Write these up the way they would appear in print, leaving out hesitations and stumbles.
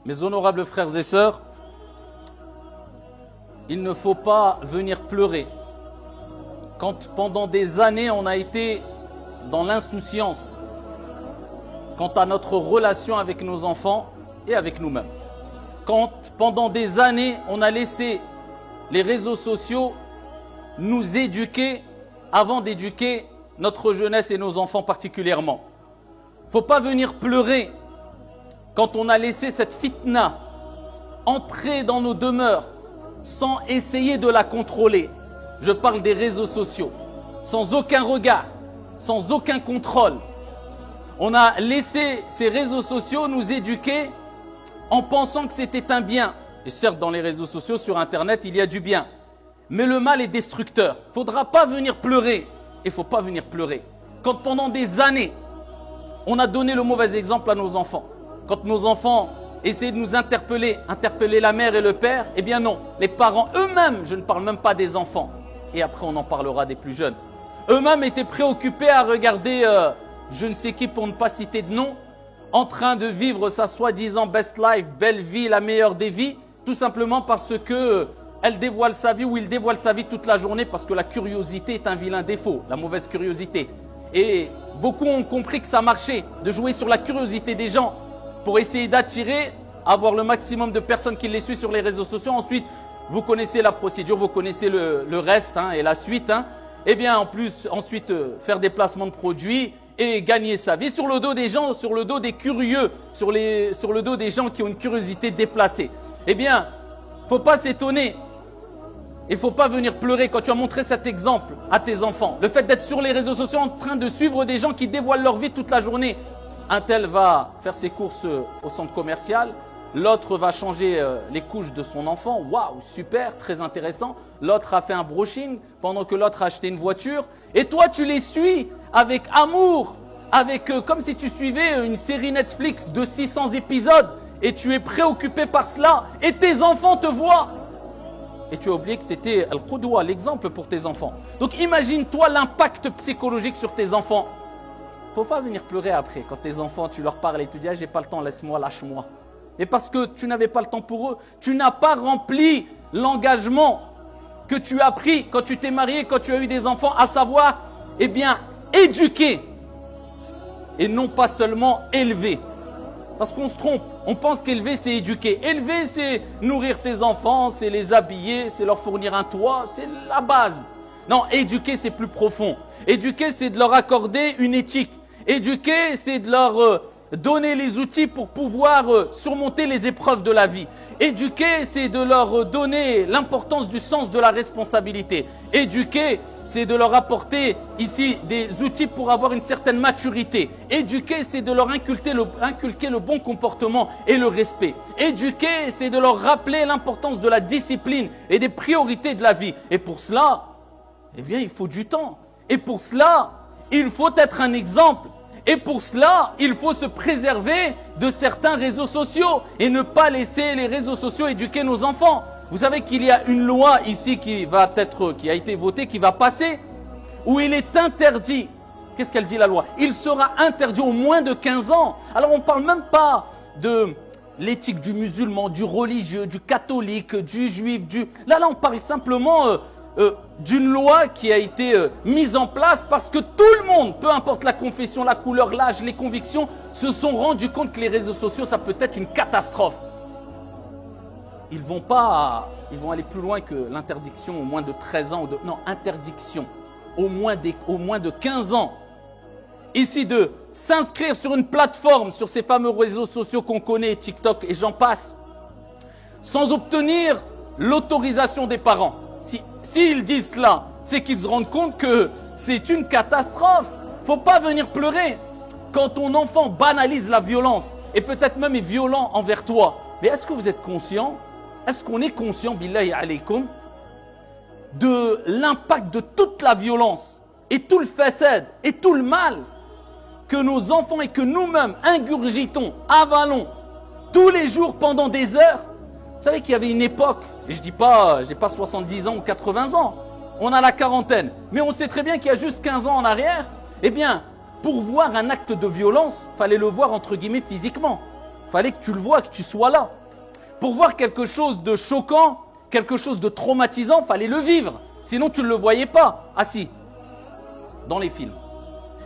Mes honorables frères et sœurs, il ne faut pas venir pleurer quand pendant des années on a été dans l'insouciance quant à notre relation avec nos enfants et avec nous-mêmes. Quand pendant des années on a laissé les réseaux sociaux nous éduquer avant d'éduquer notre jeunesse et nos enfants particulièrement. Il ne faut pas venir pleurer quand on a laissé cette fitna entrer dans nos demeures sans essayer de la contrôler. Je parle des réseaux sociaux, sans aucun regard, sans aucun contrôle. On a laissé ces réseaux sociaux nous éduquer en pensant que c'était un bien. Et certes, dans les réseaux sociaux, sur Internet, il y a du bien. Mais le mal est destructeur. Il ne faudra pas venir pleurer. Il ne faut pas venir pleurer. Quand pendant des années, on a donné le mauvais exemple à nos enfants. Quand nos enfants essayaient de nous interpeller la mère et le père, eh bien non. Les parents eux-mêmes, je ne parle même pas des enfants. Et après, on en parlera des plus jeunes. Eux-mêmes étaient préoccupés à regarder je ne sais qui, pour ne pas citer de nom, en train de vivre sa soi-disant best life, belle vie, la meilleure des vies, tout simplement parce que elle dévoile sa vie ou il dévoile sa vie toute la journée parce que la curiosité est un vilain défaut, la mauvaise curiosité. Et beaucoup ont compris que ça marchait, de jouer sur la curiosité des gens pour essayer d'attirer, avoir le maximum de personnes qui les suivent sur les réseaux sociaux. Ensuite, vous connaissez la procédure, vous connaissez le reste et la suite. Eh bien, en plus, ensuite, faire des placements de produits et gagner sa vie sur le dos des gens, sur le dos des curieux, sur le dos des gens qui ont une curiosité déplacée. Eh bien, il ne faut pas s'étonner. Il ne faut pas venir pleurer quand tu as montré cet exemple à tes enfants. Le fait d'être sur les réseaux sociaux en train de suivre des gens qui dévoilent leur vie toute la journée. Un tel va faire ses courses au centre commercial. L'autre va changer les couches de son enfant. Waouh, super, très intéressant. L'autre a fait un brushing pendant que l'autre a acheté une voiture. Et toi, tu les suis avec amour, comme si tu suivais une série Netflix de 600 épisodes. Et tu es préoccupé par cela. Et tes enfants te voient. Et tu as oublié que tu étais al-Qudwa, l'exemple pour tes enfants. Donc imagine-toi l'impact psychologique sur tes enfants. Il ne faut pas venir pleurer après. Quand tes enfants, tu leur parles et tu dis ah, j'ai pas le temps, laisse-moi, lâche-moi. Et parce que tu n'avais pas le temps pour eux, tu n'as pas rempli l'engagement que tu as pris quand tu t'es marié, quand tu as eu des enfants, à savoir, eh bien, éduquer et non pas seulement élever. Parce qu'on se trompe, on pense qu'élever c'est éduquer. Élever c'est nourrir tes enfants, c'est les habiller, c'est leur fournir un toit, c'est la base. Non, éduquer c'est plus profond. Éduquer c'est de leur accorder une éthique. Éduquer c'est de leur donner les outils pour pouvoir surmonter les épreuves de la vie. Éduquer, c'est de leur donner l'importance du sens de la responsabilité. Éduquer, c'est de leur apporter ici des outils pour avoir une certaine maturité. Éduquer, c'est de leur inculquer le bon comportement et le respect. Éduquer, c'est de leur rappeler l'importance de la discipline et des priorités de la vie. Et pour cela, eh bien, il faut du temps. Et pour cela, il faut être un exemple. Et pour cela, il faut se préserver de certains réseaux sociaux et ne pas laisser les réseaux sociaux éduquer nos enfants. Vous savez qu'il y a une loi ici qui a été votée, qui va passer, où il est interdit. Qu'est-ce qu'elle dit la loi? Il sera interdit au moins de 15 ans. Alors on ne parle même pas de l'éthique du musulman, du religieux, du catholique, du juif, Là, on parle simplement d'une loi qui a été mise en place parce que tout le monde, peu importe la confession, la couleur, l'âge, les convictions, se sont rendus compte que les réseaux sociaux, ça peut être une catastrophe. Ils vont aller plus loin que l'interdiction au moins de 13 ans. Non, interdiction au moins de 15 ans. Ici, de s'inscrire sur une plateforme, sur ces fameux réseaux sociaux qu'on connaît, TikTok et j'en passe, sans obtenir l'autorisation des parents. S'ils disent cela, c'est qu'ils se rendent compte que c'est une catastrophe. Il ne faut pas venir pleurer. Quand ton enfant banalise la violence, et peut-être même est violent envers toi, mais est-ce que vous êtes conscient? Est-ce qu'on est conscient, billahi alaykoum, de l'impact de toute la violence, et tout le fasad, et tout le mal que nos enfants et que nous-mêmes ingurgitons, avalons, tous les jours pendant des heures? Vous savez qu'il y avait une époque, et je dis pas, j'ai pas 70 ans ou 80 ans, on a la quarantaine, mais on sait très bien qu'il y a juste 15 ans en arrière, eh bien, pour voir un acte de violence, fallait le voir entre guillemets physiquement. fallait que tu le vois, que tu sois là. Pour voir quelque chose de choquant, quelque chose de traumatisant, fallait le vivre. Sinon, tu ne le voyais pas. Ah si, dans les films.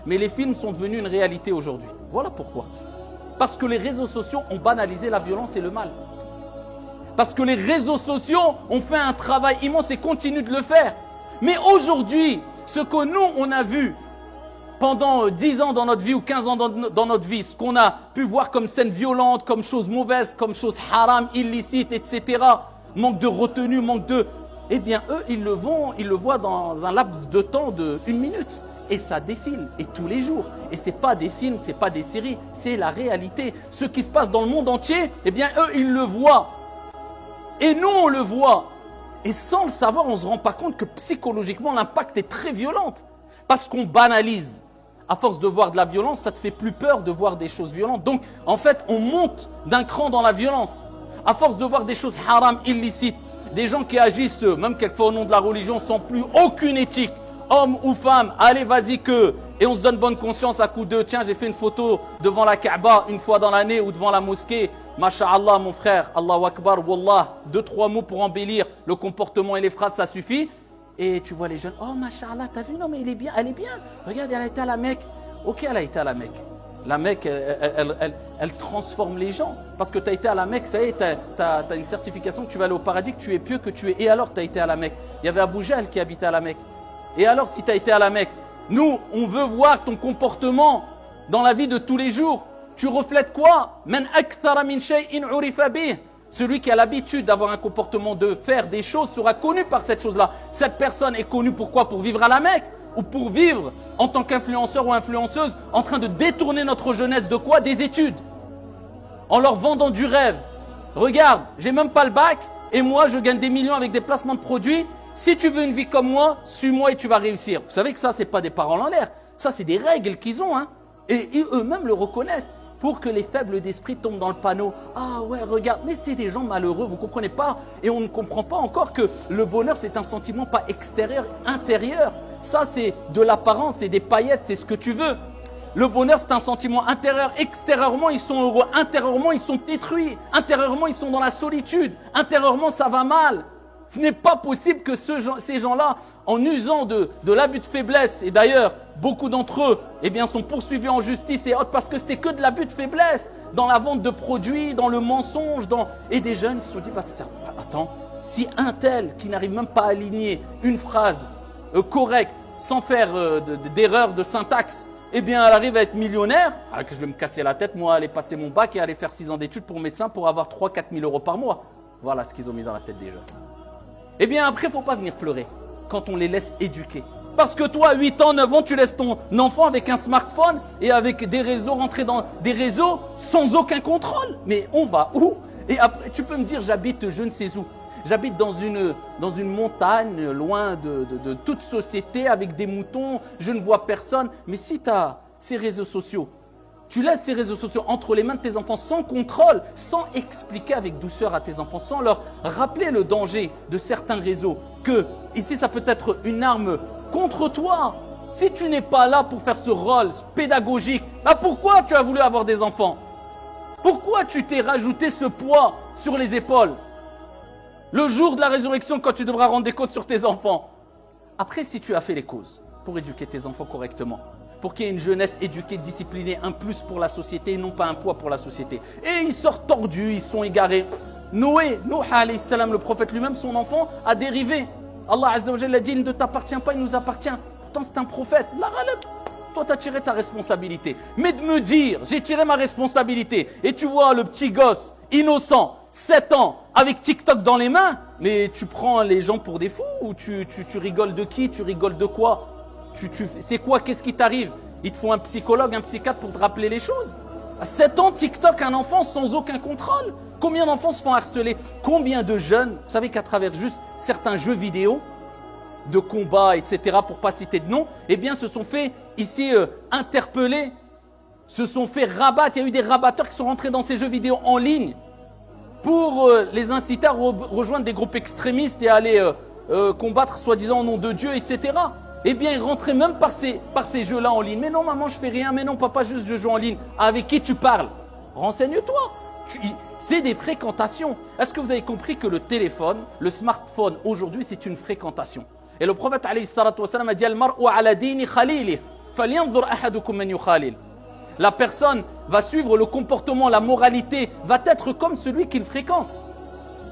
Mais les films sont devenus une réalité aujourd'hui. Voilà pourquoi. Parce que les réseaux sociaux ont banalisé la violence et le mal. Parce que les réseaux sociaux ont fait un travail immense et continuent de le faire. Mais aujourd'hui, ce que nous, on a vu pendant 10 ans dans notre vie ou 15 ans dans notre vie, ce qu'on a pu voir comme scènes violentes, comme choses mauvaises, comme choses haram, illicites, etc. Manque de retenue, manque de... Eh bien, eux, ils le voient dans un laps de temps de 1 minute. Et ça défile, et tous les jours. Et ce n'est pas des films, ce n'est pas des séries, c'est la réalité. Ce qui se passe dans le monde entier, eh bien, eux, ils le voient. Et nous, on le voit. Et sans le savoir, on ne se rend pas compte que psychologiquement, l'impact est très violent. Parce qu'on banalise. À force de voir de la violence, ça te fait plus peur de voir des choses violentes. Donc, en fait, on monte d'un cran dans la violence. À force de voir des choses haram, illicites, des gens qui agissent, même quelquefois au nom de la religion, sans plus aucune éthique, homme ou femme, allez, vas-y que... Et on se donne bonne conscience à coup de, tiens, j'ai fait une photo devant la Kaaba une fois dans l'année ou devant la mosquée. Masha'Allah, mon frère, Allahu Akbar, Wallah, 2-3 mots pour embellir le comportement et les phrases, ça suffit. Et tu vois les jeunes, oh Masha'Allah, t'as vu, non mais il est bien, elle est bien. Regarde, elle a été à la Mecque. Ok, elle a été à la Mecque. La Mecque, elle transforme les gens. Parce que tu as été à la Mecque, ça y est, tu as une certification que tu vas aller au paradis, que tu es pieux, que tu es... Et alors, tu as été à la Mecque. Il y avait Abu Jahl qui habitait à la Mecque. Et alors, si tu as été à la Mecque, nous, on veut voir ton comportement dans la vie de tous les jours. Tu reflètes quoi? Man akthara min shay'in urifa bih. Celui qui a l'habitude d'avoir un comportement, de faire des choses, sera connu par cette chose-là. Cette personne est connue pourquoi? Pour vivre à la Mecque ou pour vivre en tant qu'influenceur ou influenceuse en train de détourner notre jeunesse de quoi? Des études. En leur vendant du rêve. Regarde, j'ai même pas le bac et moi je gagne des millions avec des placements de produits. Si tu veux une vie comme moi, suis-moi et tu vas réussir. Vous savez que ça, c'est pas des paroles en l'air. Ça, c'est des règles qu'ils ont. Hein. Et eux-mêmes le reconnaissent. Pour que les faibles d'esprit tombent dans le panneau. Ah ouais, regarde, mais c'est des gens malheureux, vous ne comprenez pas. Et on ne comprend pas encore que le bonheur, c'est un sentiment pas extérieur, intérieur. Ça, c'est de l'apparence, c'est des paillettes, c'est ce que tu veux. Le bonheur, c'est un sentiment intérieur. Extérieurement, ils sont heureux. Intérieurement, ils sont détruits. Intérieurement, ils sont dans la solitude. Intérieurement, ça va mal. Ce n'est pas possible que ces gens-là, en usant de l'abus de faiblesse, et d'ailleurs, beaucoup d'entre eux eh bien, sont poursuivis en justice et autres parce que c'était que de l'abus de faiblesse dans la vente de produits, dans le mensonge. Et des jeunes, ils se sont dit, attends, si un tel qui n'arrive même pas à aligner une phrase correcte, sans faire d'erreur de syntaxe, eh bien, elle arrive à être millionnaire, alors que je vais me casser la tête, moi, aller passer mon bac et aller faire 6 ans d'études pour médecin pour avoir 3-4 000 euros par mois. Voilà ce qu'ils ont mis dans la tête des jeunes. Eh bien, après, il ne faut pas venir pleurer quand on les laisse éduquer. Parce que toi, à 8 ans, 9 ans, tu laisses ton enfant avec un smartphone et avec des réseaux, rentrer dans des réseaux sans aucun contrôle. Mais on va où? Et après, tu peux me dire, j'habite je ne sais où. J'habite dans une montagne, loin de toute société, avec des moutons, je ne vois personne. Mais si tu as ces réseaux sociaux, tu laisses ces réseaux sociaux entre les mains de tes enfants sans contrôle, sans expliquer avec douceur à tes enfants, sans leur rappeler le danger de certains réseaux, que ici ça peut être une arme contre toi. Si tu n'es pas là pour faire ce rôle pédagogique, pourquoi tu as voulu avoir des enfants? Pourquoi tu t'es rajouté ce poids sur les épaules? Le jour de la résurrection, quand tu devras rendre des comptes sur tes enfants. Après, si tu as fait les causes pour éduquer tes enfants correctement, pour qu'il y ait une jeunesse éduquée, disciplinée, un plus pour la société et non pas un poids pour la société. Et ils sortent tordus, ils sont égarés. Nuh alayhi salam, le prophète lui-même, son enfant a dérivé. Allah Azza wa Jalla a dit, il ne t'appartient pas, il nous appartient. Pourtant c'est un prophète. La ghalab. Toi tu as tiré ta responsabilité. Mais de me dire, j'ai tiré ma responsabilité. Et tu vois le petit gosse, innocent, 7 ans, avec TikTok dans les mains. Mais tu prends les gens pour des fous ou tu rigoles de qui? Tu rigoles de quoi? C'est quoi? Qu'est-ce qui t'arrive? Il te faut un psychologue, un psychiatre pour te rappeler les choses. À 7 ans, TikTok, un enfant sans aucun contrôle. Combien d'enfants se font harceler? Combien de jeunes, vous savez qu'à travers juste certains jeux vidéo, de combat, etc., pour ne pas citer de nom, eh bien, se sont fait ici interpeller, se sont fait rabattre. Il y a eu des rabatteurs qui sont rentrés dans ces jeux vidéo en ligne pour les inciter à rejoindre des groupes extrémistes et à aller combattre soi-disant au nom de Dieu, etc. Eh bien, ils rentraient même par ces jeux-là en ligne. Mais non, maman, je fais rien. Mais non, papa, juste je joue en ligne. Avec qui tu parles? Renseigne-toi. C'est des fréquentations. Est-ce que vous avez compris que le téléphone, le smartphone aujourd'hui, c'est une fréquentation? Et le prophète alayhi salatu wassalam a dit Al-mar'u ala dini khalilih, falyanzur ahadukum man yukhalil. La personne va suivre le comportement, la moralité, va être comme celui qu'il fréquente.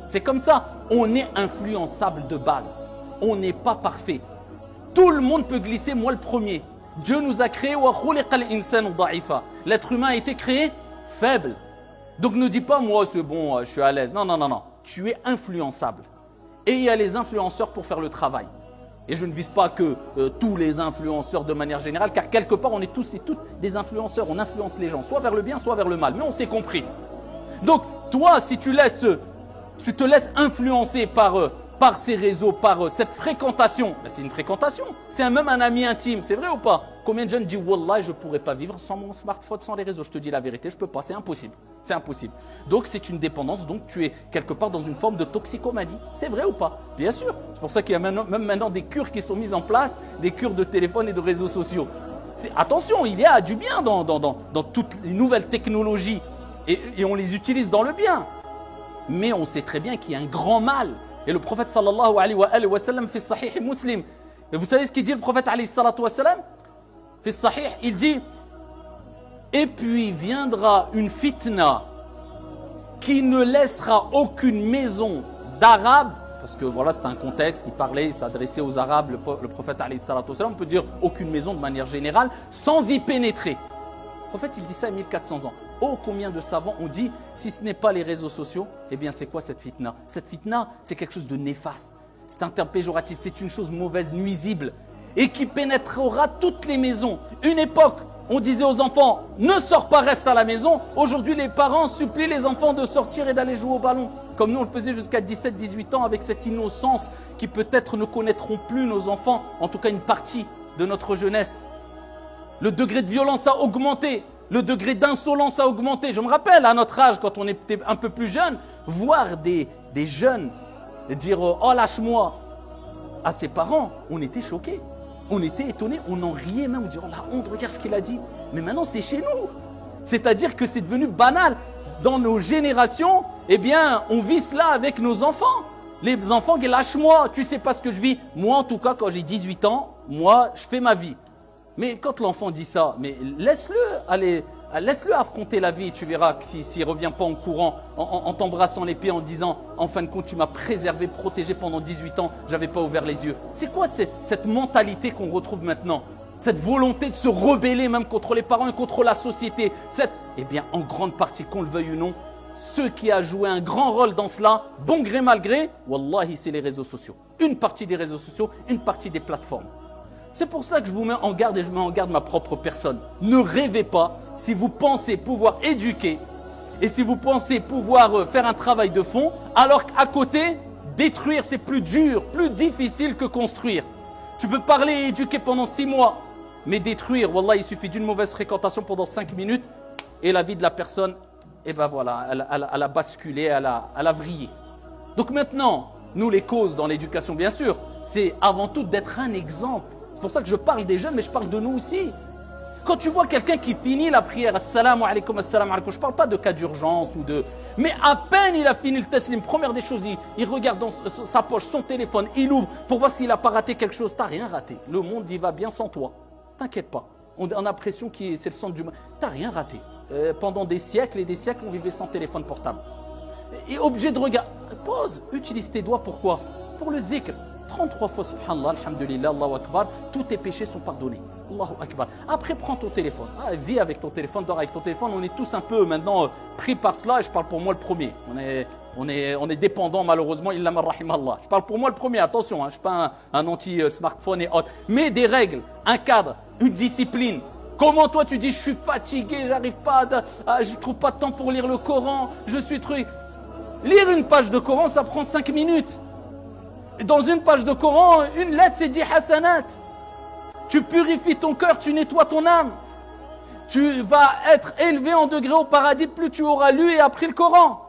C'est comme ça. On est influençable de base. On n'est pas parfait. Tout le monde peut glisser, moi le premier. Dieu nous a créé, l'être humain a été créé faible. Donc ne dis pas, moi c'est bon, je suis à l'aise. Non, non, non, non. Tu es influençable. Et il y a les influenceurs pour faire le travail. Et je ne vise pas que tous les influenceurs de manière générale, car quelque part on est tous et toutes des influenceurs. On influence les gens, soit vers le bien, soit vers le mal. Mais on s'est compris. Donc toi, si tu te laisses influencer par ces réseaux, par cette fréquentation, ben c'est une fréquentation. C'est même un ami intime, c'est vrai ou pas? Combien de jeunes disent Wallah, je ne pourrais pas vivre sans mon smartphone, sans les réseaux? Je te dis la vérité, je ne peux pas, c'est impossible. C'est impossible. Donc c'est une dépendance, donc tu es quelque part dans une forme de toxicomanie. C'est vrai ou pas? Bien sûr. C'est pour ça qu'il y a même maintenant des cures qui sont mises en place, des cures de téléphone et de réseaux sociaux. Attention, il y a du bien dans toutes les nouvelles technologies et on les utilise dans le bien. Mais on sait très bien qu'il y a un grand mal. Et le prophète sallallahu alayhi wa sallam fait sahih muslim. Et vous savez ce qu'il dit le prophète alayhi salatu wa sallam? Fait sahih, il dit et puis viendra une fitna qui ne laissera aucune maison d'Arabes, parce que voilà c'est un contexte, il s'adressait aux Arabes, le prophète alayhi salatu wa sallam, on peut dire aucune maison de manière générale, sans y pénétrer. Le prophète il dit ça à 1400 ans. Oh, combien de savants ont dit, si ce n'est pas les réseaux sociaux, eh bien c'est quoi cette fitna? Cette fitna, c'est quelque chose de néfaste. C'est un terme péjoratif, c'est une chose mauvaise, nuisible, et qui pénétrera toutes les maisons. Une époque, on disait aux enfants, ne sors pas, reste à la maison. Aujourd'hui, les parents supplient les enfants de sortir et d'aller jouer au ballon. Comme nous, on le faisait jusqu'à 17-18 ans, avec cette innocence qui peut-être ne connaîtront plus nos enfants, en tout cas une partie de notre jeunesse. Le degré de violence a augmenté. Le degré d'insolence a augmenté. Je me rappelle à notre âge, quand on était un peu plus jeune, voir des jeunes dire « Oh, lâche-moi » à ses parents, on était choqués. On était étonnés, on en riait même, on disait « Oh la honte, regarde ce qu'il a dit ». Mais maintenant, c'est chez nous. C'est-à-dire que c'est devenu banal. Dans nos générations, eh bien, on vit cela avec nos enfants. Les enfants qui lâche-moi, tu sais pas ce que je vis. Moi, en tout cas, quand j'ai 18 ans, moi, je fais ma vie. Mais quand l'enfant dit ça, mais laisse-le affronter la vie, tu verras s'il ne revient pas en courant, en t'embrassant les pieds, en disant « En fin de compte, tu m'as préservé, protégé pendant 18 ans, je n'avais pas ouvert les yeux. » C'est quoi cette mentalité qu'on retrouve maintenant? Cette volonté de se rebeller même contre les parents et contre la société. Eh bien, en grande partie, qu'on le veuille ou non, ceux qui a joué un grand rôle dans cela, bon gré mal gré, wallahi, c'est les réseaux sociaux. Une partie des réseaux sociaux, une partie des plateformes. C'est pour cela que je vous mets en garde et je mets en garde ma propre personne. Ne rêvez pas, si vous pensez pouvoir éduquer et si vous pensez pouvoir faire un travail de fond, alors qu'à côté, détruire c'est plus dur, plus difficile que construire. Tu peux parler et éduquer pendant 6 mois, mais détruire, wallah, il suffit d'une mauvaise fréquentation pendant 5 minutes et la vie de la personne, et ben voilà, elle a basculé, elle a vrillé. Donc maintenant, nous les causes dans l'éducation bien sûr, c'est avant tout d'être un exemple. C'est pour ça que je parle des jeunes, mais je parle de nous aussi. Quand tu vois quelqu'un qui finit la prière, assalamu alaikum, je ne parle pas de cas d'urgence ou de... Mais à peine il a fini le taslim, première des choses, il regarde dans sa poche, son téléphone, il ouvre pour voir s'il n'a pas raté quelque chose. Tu n'as rien raté. Le monde, il va bien sans toi. T'inquiète pas. On a l'impression que c'est le centre du monde. Tu n'as rien raté. Pendant des siècles et des siècles, on vivait sans téléphone portable. Et obligé de regarder. Pause. Utilise tes doigts, pourquoi? Pour le dhikr. 33 fois, subhanallah, alhamdulillah, Allahu Akbar, tous tes péchés sont pardonnés. Allahu Akbar. Après, prends ton téléphone. Vis avec ton téléphone, dors avec ton téléphone. On est tous un peu maintenant pris par cela et je parle pour moi le premier. On est dépendant malheureusement, illa man rahimallah. Je parle pour moi le premier, attention, je ne suis pas un anti-smartphone et autres. Mais des règles, un cadre, une discipline. Comment toi tu dis je suis fatigué, j'arrive pas, je trouve pas de temps pour lire le Coran, je suis truc. Lire une page de Coran, ça prend 5 minutes. Dans une page de Coran, une lettre, c'est 10 hasanat. Tu purifies ton cœur, tu nettoies ton âme. Tu vas être élevé en degré au paradis, plus tu auras lu et appris le Coran.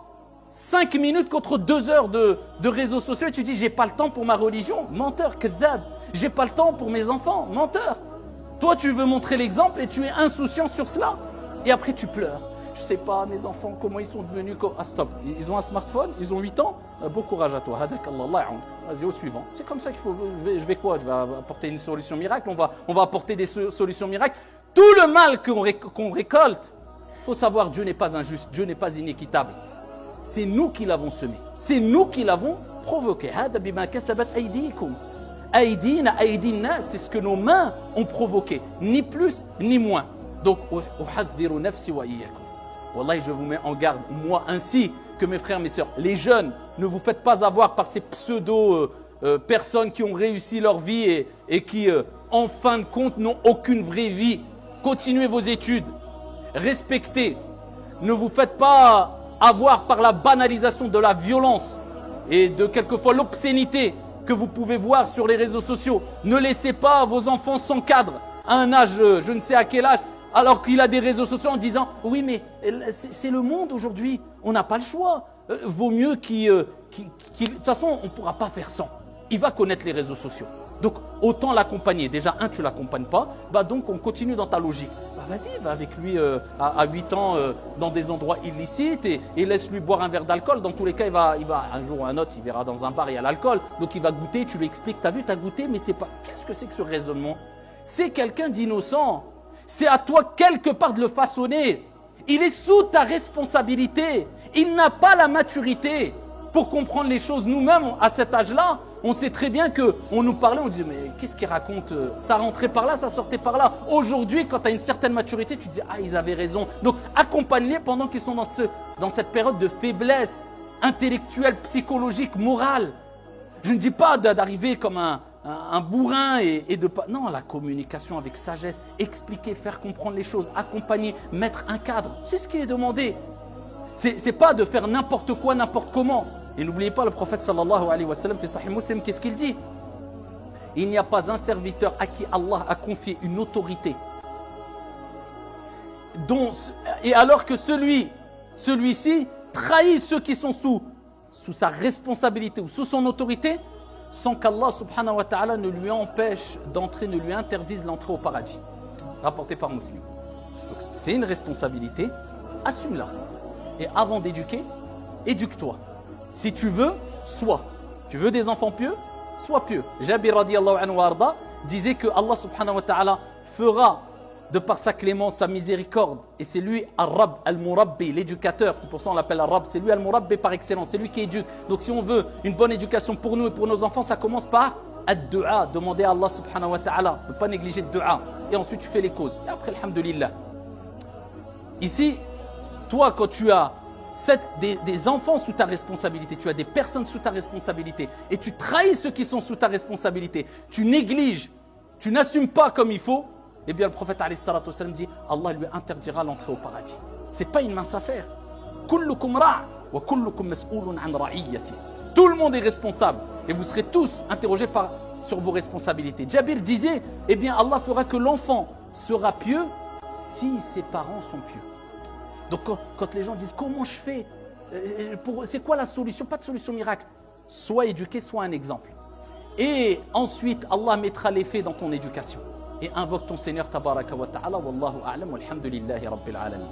5 minutes contre 2 heures de réseaux sociaux, et tu dis, j'ai pas le temps pour ma religion. Menteur, kadhab. J'ai pas le temps pour mes enfants. Menteur. Toi, tu veux montrer l'exemple et tu es insouciant sur cela. Et après, tu pleures. Je sais pas, mes enfants, comment ils sont devenus. Ah, stop, ils ont un smartphone, ils ont 8 ans. Bon courage à toi. Vas-y, au suivant. C'est comme ça qu'il faut. Je vais quoi? Je vais apporter une solution miracle. On va apporter des solutions miracles. Tout le mal qu'on récolte, il faut savoir, Dieu n'est pas injuste, Dieu n'est pas inéquitable. C'est nous qui l'avons semé. C'est nous qui l'avons provoqué. C'est ce que nos mains ont provoqué. Ni plus, ni moins. Donc, Wallahi, je vous mets en garde, moi ainsi que mes frères, mes sœurs. Les jeunes, ne vous faites pas avoir par ces pseudo-personnes qui ont réussi leur vie et qui, en fin de compte, n'ont aucune vraie vie. Continuez vos études. Respectez. Ne vous faites pas avoir par la banalisation de la violence et de quelquefois l'obscénité que vous pouvez voir sur les réseaux sociaux. Ne laissez pas vos enfants sans cadre à un âge, je ne sais à quel âge, alors qu'il a des réseaux sociaux en disant « Oui, mais c'est le monde aujourd'hui, on n'a pas le choix. Vaut mieux de toute façon, on ne pourra pas faire sans. Il va connaître les réseaux sociaux. Donc, autant l'accompagner. Déjà, tu ne l'accompagnes pas, donc on continue dans ta logique. Vas-y, va avec lui à 8 ans dans des endroits illicites et laisse-lui boire un verre d'alcool. Dans tous les cas, il va un jour ou un autre, il verra dans un bar, il y a l'alcool. Donc, il va goûter, tu lui expliques, t'as vu, t'as goûté, mais c'est pas… Qu'est-ce que c'est que ce raisonnement? C'est quelqu'un d'innocent. C'est à toi quelque part de le façonner. Il est sous ta responsabilité. Il n'a pas la maturité pour comprendre les choses. Nous-mêmes, à cet âge-là, on sait très bien qu'on nous parlait, on disait mais qu'est-ce qu'il raconte? Ça rentrait par là, ça sortait par là. Aujourd'hui, quand tu as une certaine maturité, tu te dis ah, ils avaient raison. Donc accompagne-les pendant qu'ils sont dans cette période de faiblesse intellectuelle, psychologique, morale. Je ne dis pas d'arriver comme un bourrin et de pas… Non, la communication avec sagesse, expliquer, faire comprendre les choses, accompagner, mettre un cadre. C'est ce qui est demandé. C'est pas de faire n'importe quoi, n'importe comment. Et n'oubliez pas, le prophète sallallahu alayhi wa sallam, fait Sahih Muslim, qu'est-ce qu'il dit? Il n'y a pas un serviteur à qui Allah a confié une autorité. Et alors que celui-ci trahit ceux qui sont sous sa responsabilité ou sous son autorité, sans qu'Allah subhanahu wa ta'ala ne lui empêche d'entrer, ne lui interdise l'entrée au paradis. Rapporté par Muslim. Donc c'est une responsabilité, assume-la. Et avant d'éduquer, éduque-toi. Si tu veux, sois. Tu veux des enfants pieux, sois pieux. Jabir radiyallahu anhu arda disait que Allah subhanahu wa ta'ala fera de par sa clémence, sa miséricorde. Et c'est lui, Al-Rabb, Al-Murabbi, l'éducateur. C'est pour ça qu'on l'appelle Al-Rabb. C'est lui, Al-Murabbi par excellence. C'est lui qui éduque. Donc si on veut une bonne éducation pour nous et pour nos enfants, ça commence par Ad-Du'a. Demander à Allah subhanahu wa ta'ala. Ne pas négliger le Du'a. Et ensuite tu fais les causes. Et après, alhamdulillah. Ici, toi, quand tu as des enfants sous ta responsabilité, tu as des personnes sous ta responsabilité et tu trahis ceux qui sont sous ta responsabilité, tu négliges, tu n'assumes pas comme il faut, eh bien le prophète alayhi salatu wassalam dit Allah lui interdira l'entrée au paradis. C'est pas une mince affaire. Kullukum ra' wa kullukum mas'oulun an ra'iyyati. Tout le monde est responsable et vous serez tous interrogés sur vos responsabilités. Jabir disait, eh bien Allah fera que l'enfant sera pieux si ses parents sont pieux. Donc quand les gens disent comment je fais, c'est quoi la solution? Pas de solution miracle. Sois éduqué, sois un exemple. Et ensuite Allah mettra l'effet dans ton éducation. Et invoque ton Seigneur tabaraka wa ta'ala. Wallahu a'lam walhamdulillahi rabbil alamin.